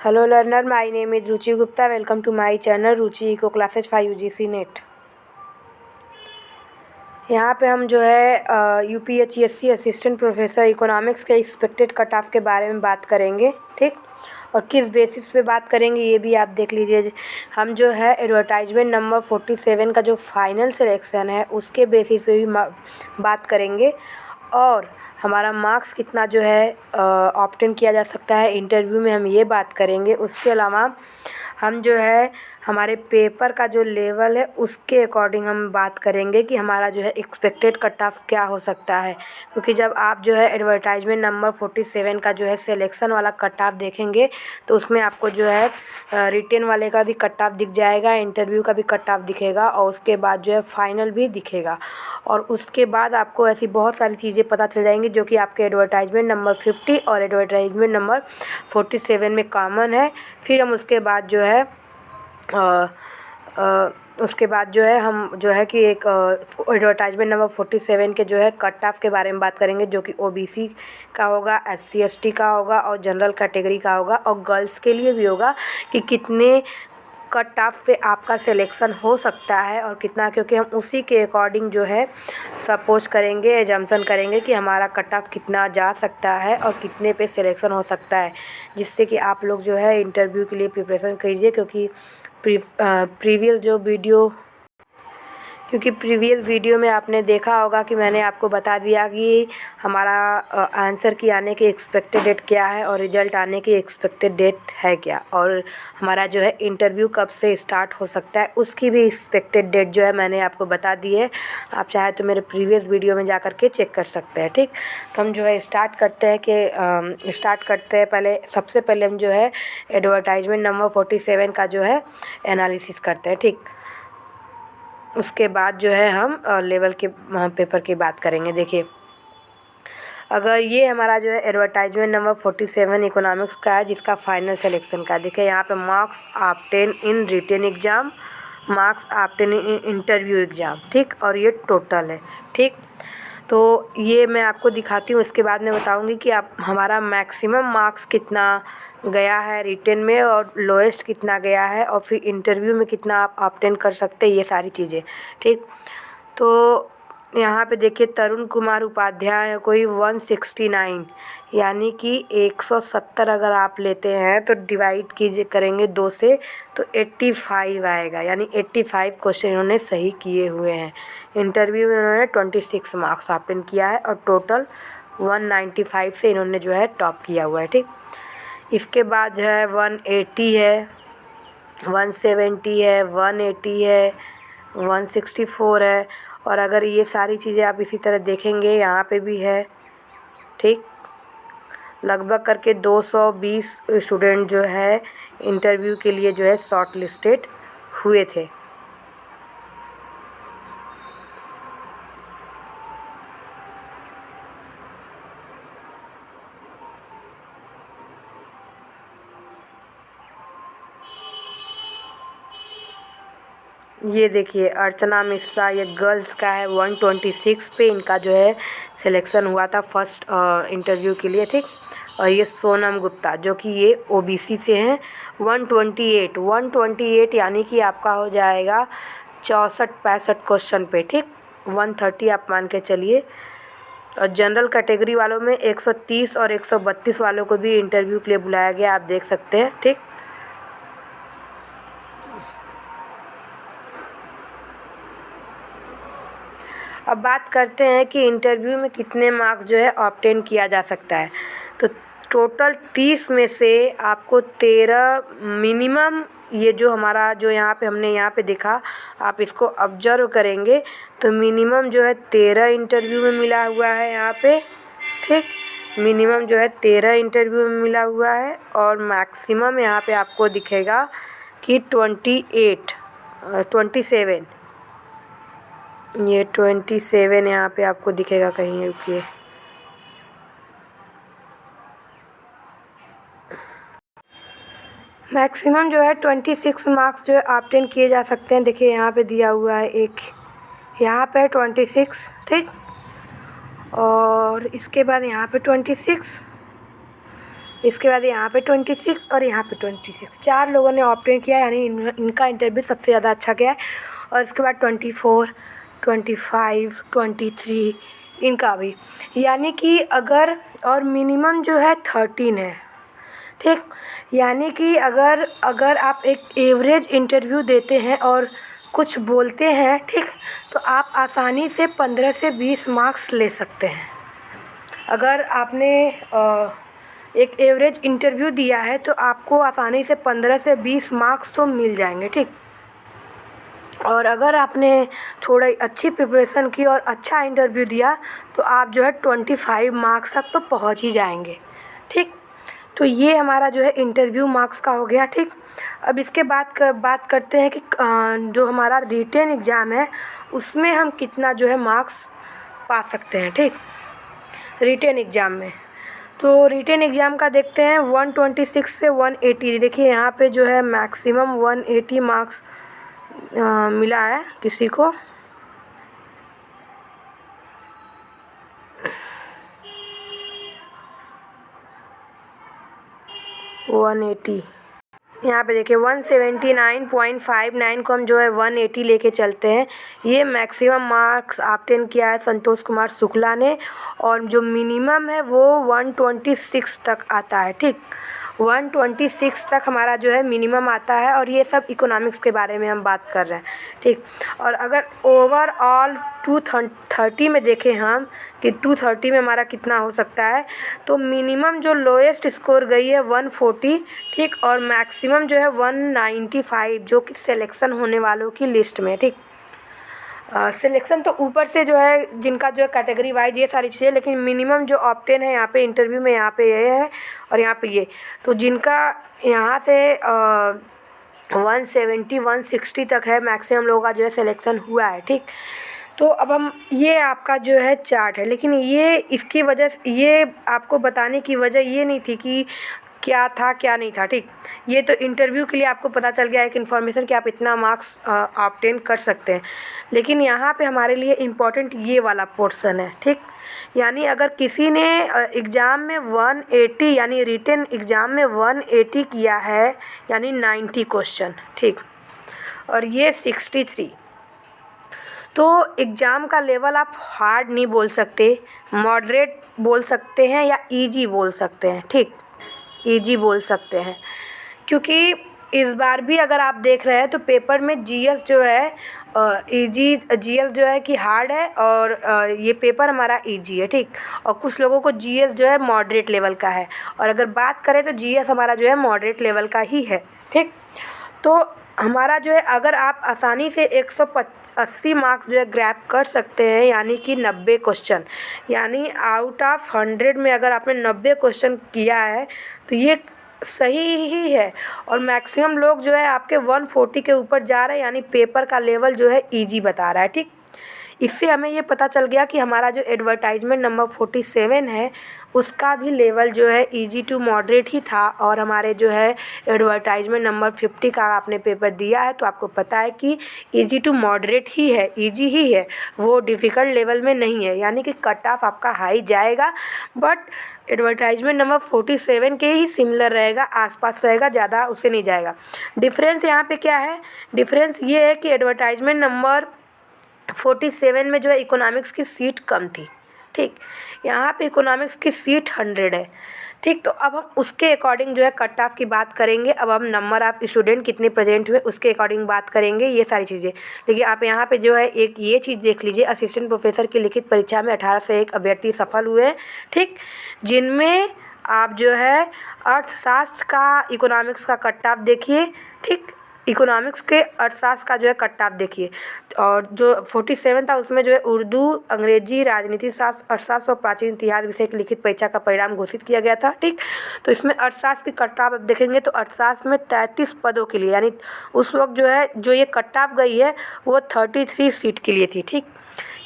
Hello learner, my name is Ruchi Gupta. Welcome to my channel Ruchi Eco Classes 5 UGC net. यहाँ पे हम जो है UPHESC assistant professor economics के expected cut off के बारे में बात करेंगे, ठीक। और किस बेसिस पे बात करेंगे ये भी आप देख लीजिए। हम जो है एडवर्टाइजमेंट नंबर 47 का जो फाइनल सिलेक्शन है उसके बेसिस पे भी बात करेंगे, और हमारा मार्क्स कितना जो है ऑब्टेन किया जा सकता है इंटरव्यू में, हम ये बात करेंगे। उसके अलावा हम जो है हमारे पेपर का जो लेवल है उसके अकॉर्डिंग हम बात करेंगे कि हमारा जो है एक्सपेक्टेड कट ऑफ क्या हो सकता है, क्योंकि जब आप जो है एडवर्टाइजमेंट नंबर 47 का जो है सिलेक्शन वाला कट ऑफ देखेंगे तो उसमें आपको जो है रिटेन वाले का भी कट ऑफ दिख जाएगा, इंटरव्यू का भी कट ऑफ दिखेगा, और उसके बाद जो है फाइनल भी दिखेगा। और उसके बाद आपको ऐसी बहुत सारी चीज़ें पता चल जाएंगी जो कि आपके एडवर्टाइजमेंट नंबर 50 और एडवर्टाइजमेंट नंबर 47 में कॉमन है। फिर हम उसके बाद जो है हम जो है कि एक एडवर्टाइजमेंट नंबर 47 के जो है कट ऑफ के बारे में बात करेंगे, जो कि OBC का होगा, SC ST का होगा और जनरल कैटेगरी का होगा, और गर्ल्स के लिए भी होगा कि कितने कट ऑफ पे आपका सिलेक्शन हो सकता है और कितना, क्योंकि हम उसी के अकॉर्डिंग जो है सपोज करेंगे, एजम्पशन करेंगे कि हमारा कट ऑफ कितना जा सकता है और कितने पे सिलेक्शन हो सकता है, जिससे कि आप लोग जो है इंटरव्यू के लिए प्रिपरेशन कीजिए। क्योंकि प्रीवियस वीडियो में आपने देखा होगा कि मैंने आपको बता दिया कि हमारा आंसर की आने की एक्सपेक्टेड डेट क्या है और रिज़ल्ट आने की एक्सपेक्टेड डेट है क्या, और हमारा जो है इंटरव्यू कब से स्टार्ट हो सकता है उसकी भी एक्सपेक्टेड डेट जो है मैंने आपको बता दी है। आप चाहे तो मेरे प्रीवियस वीडियो में जा कर के चेक कर सकते हैं, ठीक। तो हम जो है स्टार्ट करते हैं पहले सबसे पहले हम जो है एडवर्टाइजमेंट नंबर 47 का जो है एनालिसिस करते हैं, ठीक। उसके बाद जो है हम लेवल के पेपर की बात करेंगे। देखिए, अगर ये हमारा जो है एडवर्टाइजमेंट नंबर 47 इकोनॉमिक्स का है जिसका फाइनल सिलेक्शन का, देखिए यहाँ पे marks obtain in written exam, marks obtain in interview exam, ठीक, और ये टोटल है, ठीक। तो ये मैं आपको दिखाती हूँ, इसके बाद मैं बताऊँगी कि आप हमारा मैक्सिमम मार्क्स कितना गया है रिटेन में और लोएस्ट कितना गया है, और फिर इंटरव्यू में कितना आप ऑब्टेन कर सकते हैं, ये सारी चीज़ें, ठीक। तो यहाँ पे देखिए तरुण कुमार उपाध्याय कोई 169, यानी कि 170 अगर आप लेते हैं तो डिवाइड कीजिए करेंगे 2 से तो 85 आएगा, यानी 85 क्वेश्चन इन्होंने सही किए हुए हैं। इंटरव्यू में इन्होंने 26 मार्क्स ऑब्टेन किया है और टोटल 195 से इन्होंने जो है टॉप किया हुआ है, ठीक। इसके बाद है 180 है, 170 है, 180 है, 164 है, और अगर ये सारी चीज़ें आप इसी तरह देखेंगे यहाँ पे भी है, ठीक। लगभग करके 220 स्टूडेंट जो है इंटरव्यू के लिए जो है शॉर्ट लिस्टेड हुए थे। ये देखिए अर्चना मिश्रा, ये गर्ल्स का है, 126 पे इनका जो है सिलेक्शन हुआ था फर्स्ट इंटरव्यू के लिए, ठीक। और ये सोनम गुप्ता जो कि ये OBC से हैं, 128 यानी कि आपका हो जाएगा 64-65 क्वेश्चन पे, ठीक। 130 आप मान के चलिए। और जनरल कैटेगरी वालों में 130 और 132 वालों को भी इंटरव्यू के लिए बुलाया गया, आप देख सकते हैं, ठीक। अब बात करते हैं कि इंटरव्यू में कितने मार्क्स जो है ऑब्टेन किया जा सकता है। तो टोटल 30 में से आपको 13 मिनिमम, ये जो हमारा जो हमने यहाँ पे देखा, आप इसको ऑब्जर्व करेंगे तो मिनिमम जो है 13 इंटरव्यू में मिला हुआ है यहाँ पे, ठीक। मिनिमम जो है 13 इंटरव्यू में मिला हुआ है, और मैक्सिमम यहाँ पे आपको दिखेगा कि 27, ये 27 यहाँ पे आपको दिखेगा कहीं, रुकिए, मैक्सिमम जो है 26 मार्क्स जो है ऑब्टेन किए जा सकते हैं। देखिए यहाँ पे दिया हुआ है एक, यहाँ पे 26, ठीक, और इसके बाद यहाँ पे 26, इसके बाद यहाँ पे 26 और यहाँ पे 26, 4 लोगों ने ऑप्टेन किया, यानी इनका इंटरव्यू सबसे ज़्यादा अच्छा गया है। और इसके बाद 24, 25, 23 इनका भी, यानी कि अगर, और मिनिमम जो है 13 है, ठीक। यानी कि अगर आप एक एवरेज इंटरव्यू देते हैं और कुछ बोलते हैं, ठीक, तो आप आसानी से 15 से 20 मार्क्स ले सकते हैं। अगर आपने एक एवरेज इंटरव्यू दिया है तो आपको आसानी से 15 से 20 मार्क्स तो मिल जाएंगे, ठीक। और अगर आपने थोड़ी अच्छी प्रिपरेशन की और अच्छा इंटरव्यू दिया तो आप जो है 25 मार्क्स तक तो पहुंच ही जाएंगे, ठीक। तो ये हमारा जो है इंटरव्यू मार्क्स का हो गया, ठीक। अब इसके बाद बात करते हैं कि जो हमारा रिटेन एग्ज़ाम है उसमें हम कितना जो है मार्क्स पा सकते हैं, ठीक, रिटेन एग्ज़ाम में। तो रिटेन एग्ज़ाम का देखते हैं 126 से 180। देखिए यहाँ पे जो है मैक्सिमम 180 मार्क्स मिला है किसी को। यहाँ पे देखिए 179.59 को हम जो है 180 लेके चलते हैं। ये मैक्सिमम मार्क्स ऑब्टेन किया है संतोष कुमार शुक्ला ने, और जो मिनिमम है वो 126 तक आता है, ठीक। 126 तक हमारा जो है मिनिमम आता है, और ये सब इकोनॉमिक्स के बारे में हम बात कर रहे हैं, ठीक। और अगर ओवरऑल 230 में देखें हम कि 230 में हमारा कितना हो सकता है, तो मिनिमम जो लोएस्ट स्कोर गई है 140, ठीक, और मैक्सिमम जो है 195 जो कि सिलेक्शन होने वालों की लिस्ट में, ठीक। सिलेक्शन तो ऊपर से जो है जिनका जो है कैटेगरी वाइज ये सारी चीज़ें, लेकिन मिनिमम जो ऑप्टेन है यहाँ पे इंटरव्यू में, यहाँ पे ये है और यहाँ पे ये, तो जिनका यहाँ से 170 160 तक है मैक्सिमम लोगों का जो है सिलेक्शन हुआ है, ठीक। तो अब हम, ये आपका जो है चार्ट है, लेकिन ये इसकी वजह, ये आपको बताने की वजह ये नहीं थी कि क्या था क्या नहीं था, ठीक। ये तो इंटरव्यू के लिए आपको पता चल गया एक इन्फॉर्मेशन कि आप इतना मार्क्स ऑब्टेन कर सकते हैं, लेकिन यहाँ पे हमारे लिए इम्पॉर्टेंट ये वाला पोर्शन है, ठीक। यानी अगर किसी ने एग्ज़ाम में 180, यानी रिटन एग्ज़ाम में 180 किया है, यानी 90 क्वेश्चन, ठीक, और ये 63, तो एग्ज़ाम का लेवल आप हार्ड नहीं बोल सकते, मॉडरेट बोल सकते हैं या ईजी बोल सकते हैं, ठीक, ईजी बोल सकते हैं। क्योंकि इस बार भी अगर आप देख रहे हैं तो पेपर में जीएस जो है ईजी, जीएस जो है कि हार्ड है, और ये पेपर हमारा ईजी है, ठीक। और कुछ लोगों को जीएस जो है मॉडरेट लेवल का है, और अगर बात करें तो जीएस हमारा जो है मॉडरेट लेवल का ही है, ठीक। तो हमारा जो है, अगर आप आसानी से 180 मार्क्स जो है ग्रैब कर सकते हैं, यानी कि 90 क्वेश्चन, यानी आउट ऑफ 100 में अगर आपने 90 क्वेश्चन किया है तो ये सही ही है। और मैक्सिमम लोग जो है आपके 140 के ऊपर जा रहे हैं, यानी पेपर का लेवल जो है ईजी बता रहा है, ठीक। इससे हमें ये पता चल गया कि हमारा जो एडवर्टाइजमेंट नंबर 47 है उसका भी लेवल जो है ईजी टू मॉडरेट ही था, और हमारे जो है एडवर्टाइजमेंट नंबर 50 का आपने पेपर दिया है तो आपको पता है कि ईजी टू मॉडरेट ही है, ईजी ही है, वो डिफ़िकल्ट लेवल में नहीं है। यानी कि कट ऑफ आपका हाई जाएगा, बट एडवर्टाइजमेंट नंबर 47 के ही सिमिलर रहेगा, आसपास रहेगा, ज़्यादा उससे नहीं जाएगा। डिफरेंस यहाँ पे क्या है, डिफरेंस ये है कि एडवर्टाइजमेंट नंबर 47 में जो है इकोनॉमिक्स की सीट कम थी, ठीक। यहाँ पे इकोनॉमिक्स की सीट 100 है, ठीक। तो अब हम उसके अकॉर्डिंग जो है कट ऑफ की बात करेंगे। अब हम नंबर ऑफ़ स्टूडेंट कितने प्रेजेंट हुए उसके अकॉर्डिंग बात करेंगे, ये सारी चीज़ें। लेकिन आप यहाँ पे जो है एक ये चीज़ देख लीजिए, असिस्टेंट प्रोफेसर की लिखित परीक्षा में 18 से 1 अभ्यर्थी सफल हुए हैं, ठीक, जिनमें आप जो है अर्थशास्त्र का इकोनॉमिक्स का कट ऑफ देखिए, ठीक, इकोनॉमिक्स के अर्थशास्त्र का जो है कट ऑफ देखिए, और जो 47 था उसमें जो है उर्दू, अंग्रेजी, राजनीति शास्त्र, अर्थशास्त्र और प्राचीन इतिहास विषय की लिखित परीक्षा का परिणाम घोषित किया गया था, ठीक। तो इसमें अर्थशास्त्र की कट ऑफ देखेंगे तो अर्थशास्त्र में 33 पदों के लिए, यानी उस वक्त जो है जो ये कट ऑफ गई है वो 33 सीट के लिए थी, ठीक,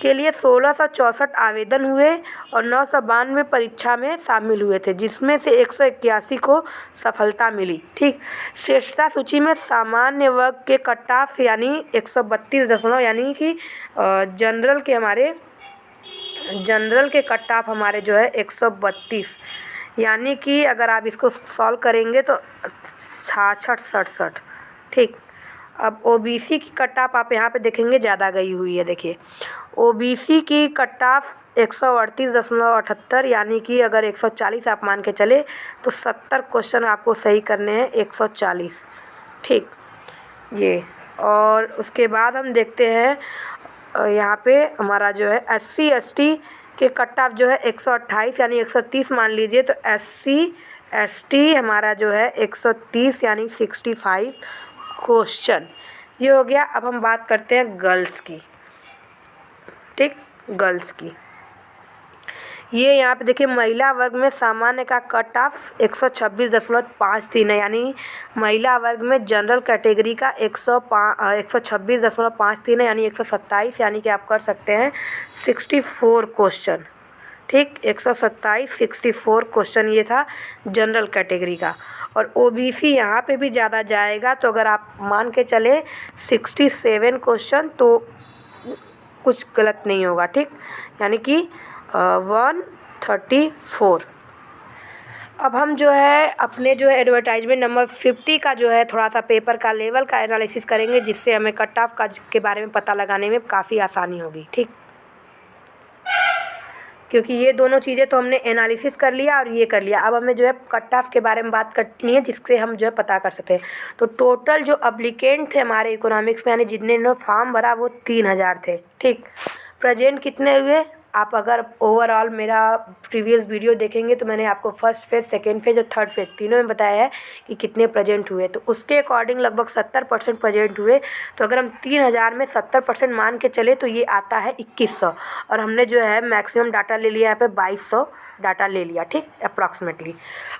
के लिए 1664 आवेदन हुए और 992 परीक्षा में शामिल हुए थे, जिसमें से 181 को सफलता मिली, ठीक। श्रेष्ठता सूची में सामान्य वर्ग के कट ऑफ यानी 132 यानी कि जनरल के कट ऑफ हमारे जो है 132, यानी कि अगर आप इसको सॉल्व करेंगे तो 66-67, ठीक। अब ओबीसी की कट ऑफ आप यहाँ पे देखेंगे ज़्यादा गई हुई है। देखिए ओबीसी की कट ऑफ 138.78, यानी कि अगर 140 आप मान के चले तो 70 क्वेश्चन आपको सही करने हैं 140, ठीक। ये और उसके बाद हम देखते हैं यहाँ पे हमारा जो है SC ST के कट ऑफ जो है 128 यानी 130 मान लीजिए, तो SC ST हमारा जो है 130 यानी 65 क्वेश्चन। ये हो गया। अब हम बात करते हैं गर्ल्स की, ठीक। गर्ल्स की ये यहाँ पे देखिए महिला वर्ग में सामान्य का कट ऑफ 126.53 है, यानी महिला वर्ग में जनरल कैटेगरी का 126.53 है, यानी 127, यानी कि आप कर सकते हैं 64 क्वेश्चन, ठीक। 127 64 क्वेश्चन ये था जनरल कैटेगरी का। और ओबीसी यहाँ पे भी ज़्यादा जाएगा, तो अगर आप मान के चले 67 क्वेश्चन तो कुछ गलत नहीं होगा, ठीक। यानी कि 134। अब हम जो है अपने जो है एडवर्टाइजमेंट नंबर 50 का जो है थोड़ा सा पेपर का लेवल का एनालिसिस करेंगे, जिससे हमें कट ऑफ का के बारे में पता लगाने में काफ़ी आसानी होगी, ठीक। क्योंकि ये दोनों चीज़ें तो हमने एनालिसिस कर लिया और ये कर लिया। अब हमें जो है कट ऑफ के बारे में बात करनी है, जिससे हम जो है पता कर सकते हैं। तो टोटल जो अप्लीकेंट थे हमारे इकोनॉमिक्स में, यानी जितने इन्होंने फॉर्म भरा वो 3000 थे, ठीक। प्रेजेंट कितने हुए? आप अगर ओवरऑल मेरा प्रीवियस वीडियो देखेंगे तो मैंने आपको फर्स्ट फेज़, सेकेंड फेज़ और थर्ड फेज़ तीनों में बताया है कि कितने प्रेजेंट हुए। तो उसके अकॉर्डिंग लगभग 70% प्रेजेंट हुए। तो अगर हम 3000 में 70% मान के चले तो ये आता है 2100, और हमने जो है मैक्सिमम डाटा ले लिया यहाँ पे 2200 डाटा ले लिया, ठीक, अप्रॉक्सीमेटली।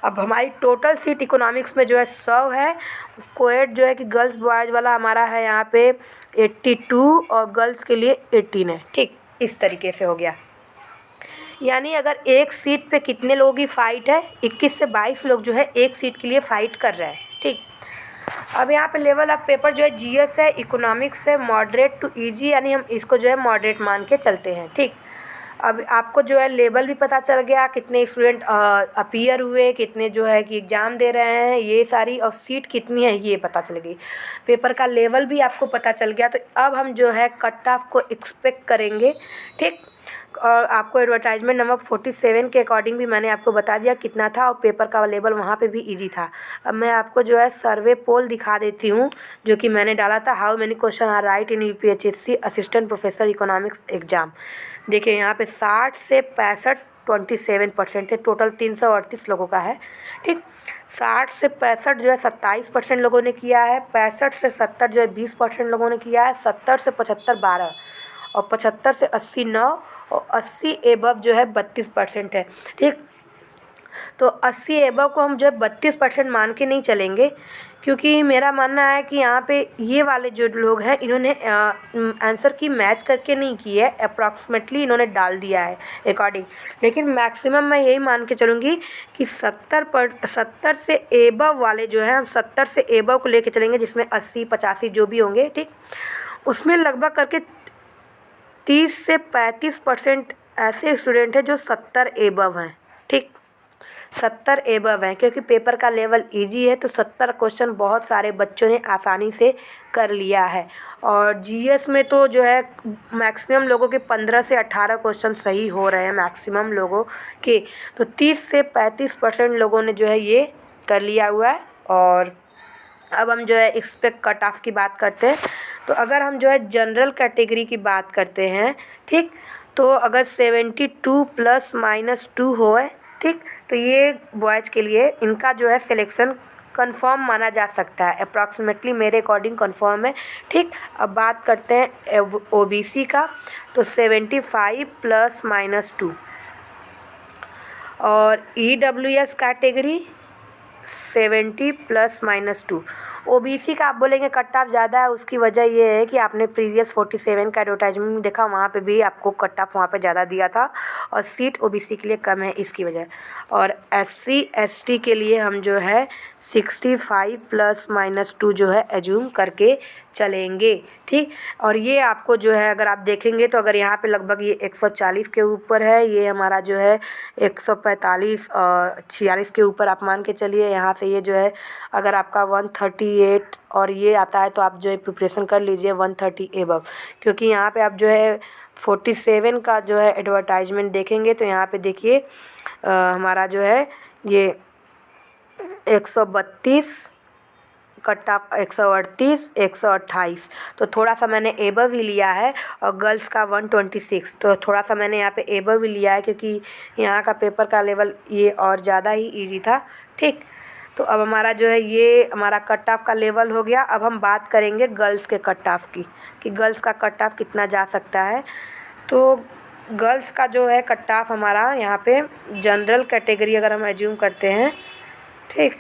अब हमारी टोटल सीट इकोनॉमिक्स में जो है 100 है। कोएड जो है कि गर्ल्स बॉयज़ वाला हमारा है यहाँ पे 82 और गर्ल्स के लिए 18 है, ठीक। इस तरीके से हो गया। यानी अगर एक सीट पे कितने लोगों की फ़ाइट है? 21 से 22 लोग जो है एक सीट के लिए फ़ाइट कर रहे हैं, ठीक। अब यहाँ पे लेवल ऑफ पेपर जो है जीएस है, इकोनॉमिक्स है, मॉडरेट टू इजी, यानी हम इसको जो है मॉडरेट मान के चलते हैं, ठीक। अब आपको जो है लेवल भी पता चल गया, कितने स्टूडेंट अपीयर हुए, कितने जो है कि एग्ज़ाम दे रहे हैं, ये सारी, और सीट कितनी है ये पता चल गई। पेपर का लेवल भी आपको पता चल गया। तो अब हम जो है कट ऑफ को एक्सपेक्ट करेंगे, ठीक। और आपको एडवर्टाइजमेंट नंबर 47 के अकॉर्डिंग भी मैंने आपको बता दिया कितना था, और पेपर का लेवल वहाँ पे भी इजी था। अब मैं आपको जो है सर्वे पोल दिखा देती हूँ, जो कि मैंने डाला था, how many question are right in UPHSC assistant professor economics exam. देखिए यहाँ पे 60 से 65 27% है, टोटल 338 लोगों का है, ठीक। 60 से 65 जो है 27% लोगों ने किया है, 65 से 70 जो है 20% लोगों ने किया है, 70 से 75 12, और 75 से 80 9, और 80 एबव जो है 32% है, ठीक। तो 80 एबव को हम जो है 32% मान के नहीं चलेंगे, क्योंकि मेरा मानना है कि यहाँ पे ये वाले जो लोग हैं इन्होंने आंसर की मैच करके नहीं की है, अप्रॉक्सीमेटली इन्होंने डाल दिया है अकॉर्डिंग। लेकिन मैक्सिमम मैं यही मान के चलूँगी कि 70 से एबव वाले जो हैं, हम 70 से एबव को लेके चलेंगे, जिसमें 80 85 जो भी होंगे, ठीक। उसमें लगभग करके 30 से 35% ऐसे स्टूडेंट हैं जो 70 एबव हैं, ठीक। 70 एबव हैं, क्योंकि पेपर का लेवल इजी है, तो 70 क्वेश्चन बहुत सारे बच्चों ने आसानी से कर लिया है। और जीएस में तो जो है मैक्सिमम लोगों के 15 से 18 क्वेश्चन सही हो रहे हैं मैक्सिमम लोगों के। तो 30 से 35% लोगों ने जो है ये कर लिया हुआ है। और अब हम जो है एक्सपेक्ट कट ऑफ की बात करते हैं। तो अगर हम जो है जनरल कैटेगरी की बात करते हैं, ठीक, तो अगर 72 ±2 हो, ठीक, तो ये बॉयज़ के लिए इनका जो है सिलेक्शन कंफर्म माना जा सकता है, अप्रॉक्सीमेटली मेरे अकॉर्डिंग कंफर्म है, ठीक। अब बात करते हैं ओबीसी का, तो 75 ±2, और ईडब्ल्यूएस कैटेगरी 70 ±2। ओबीसी का आप बोलेंगे कट ऑफ ज़्यादा है, उसकी वजह ये है कि आपने प्रीवियस 47 का एडवर्टाइजमेंट में देखा, वहाँ पे भी आपको कट ऑफ वहाँ पे ज़्यादा दिया था और सीट ओबीसी के लिए कम है इसकी वजह। और एससी एसटी के लिए हम जो है 65 ±2 जो है एज्यूम करके चलेंगे, ठीक। और ये आपको जो है अगर आप देखेंगे तो अगर यहाँ पे लगभग ये 140 के ऊपर है, ये हमारा जो है 145 46 के ऊपर आप मान के चलिए। यहाँ से ये जो है अगर आपका 138 और ये आता है तो आप जो है प्रिपरेशन कर लीजिए 130 एबव, क्योंकि यहाँ पे आप जो है 47 का जो है एडवर्टाइजमेंट देखेंगे तो यहाँ पे देखिए हमारा जो है ये 132 कट ऑफ 138 128, तो थोड़ा सा मैंने एबव ही लिया है। और गर्ल्स का 126, तो थोड़ा सा मैंने यहाँ पे एबव ही लिया है क्योंकि यहाँ का पेपर का लेवल ये और ज़्यादा ही इजी था, ठीक। तो अब हमारा जो है ये हमारा कट ऑफ का लेवल हो गया। अब हम बात करेंगे गर्ल्स के कट ऑफ की कि गर्ल्स का कट ऑफ कितना जा सकता है। तो गर्ल्स का जो है कट ऑफ हमारा यहाँ पे जनरल कैटेगरी अगर हम एज्यूम करते हैं, ठीक,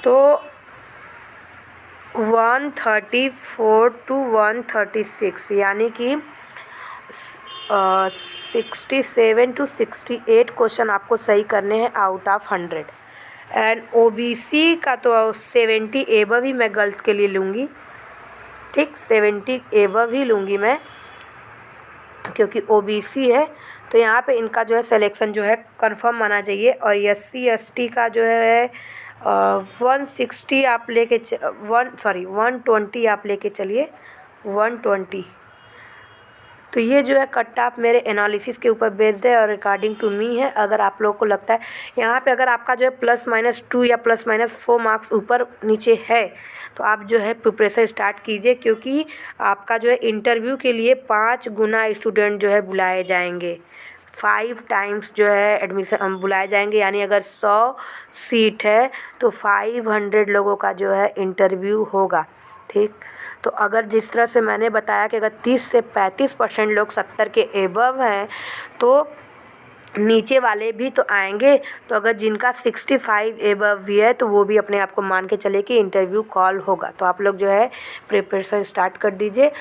तो 134 to 136 यानी कि 67 to 68 क्वेश्चन आपको सही करने हैं आउट ऑफ 100। एंड ओबीसी का तो 70 एबव ही मैं गर्ल्स के लिए लूँगी, ठीक, 70 एबव ही लूँगी मैं क्योंकि ओबीसी है। तो यहाँ पे इनका जो है सिलेक्शन जो है कंफर्म माना चाहिए। और एससी एसटी का जो है 160 आप लेके 120 आप लेके चलिए 120। तो ये जो है कट ऑफ मेरे एनालिसिस के ऊपर बेस्ड है और अकॉर्डिंग टू मी है। अगर आप लोगों को लगता है यहाँ पे अगर आपका जो है +-2 या +-4 मार्क्स ऊपर नीचे है तो आप जो है प्रिपरेशन स्टार्ट कीजिए, क्योंकि आपका जो है इंटरव्यू के लिए 5 गुना स्टूडेंट जो है बुलाए जाएंगे, 5 टाइम्स जो है एडमिशन बुलाए जाएंगे। यानी अगर 100 सीट है तो 500 लोगों का जो है इंटरव्यू होगा, ठीक। तो अगर जिस तरह से मैंने बताया कि अगर 30 से 35% लोग 70 के एबव हैं तो नीचे वाले भी तो आएंगे। तो अगर जिनका 65 एबव भी है तो वो भी अपने आप को मान के चले कि इंटरव्यू कॉल होगा। तो आप लोग जो है प्रिपरेशन स्टार्ट कर दीजिए।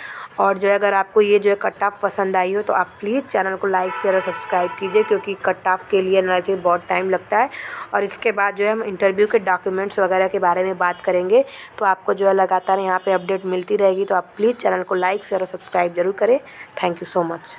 और जो है अगर आपको ये जो है कट ऑफ पसंद आई हो तो आप प्लीज़ चैनल को लाइक शेयर और सब्सक्राइब कीजिए, क्योंकि कट ऑफ के लिए एनालिसिस बहुत टाइम लगता है। और इसके बाद जो है हम इंटरव्यू के डॉक्यूमेंट्स वगैरह के बारे में बात करेंगे। तो आपको जो है लगातार यहाँ पर अपडेट मिलती रहेगी। तो आप प्लीज़ चैनल को लाइक शेयर और सब्सक्राइब ज़रूर करें। Thank you so much.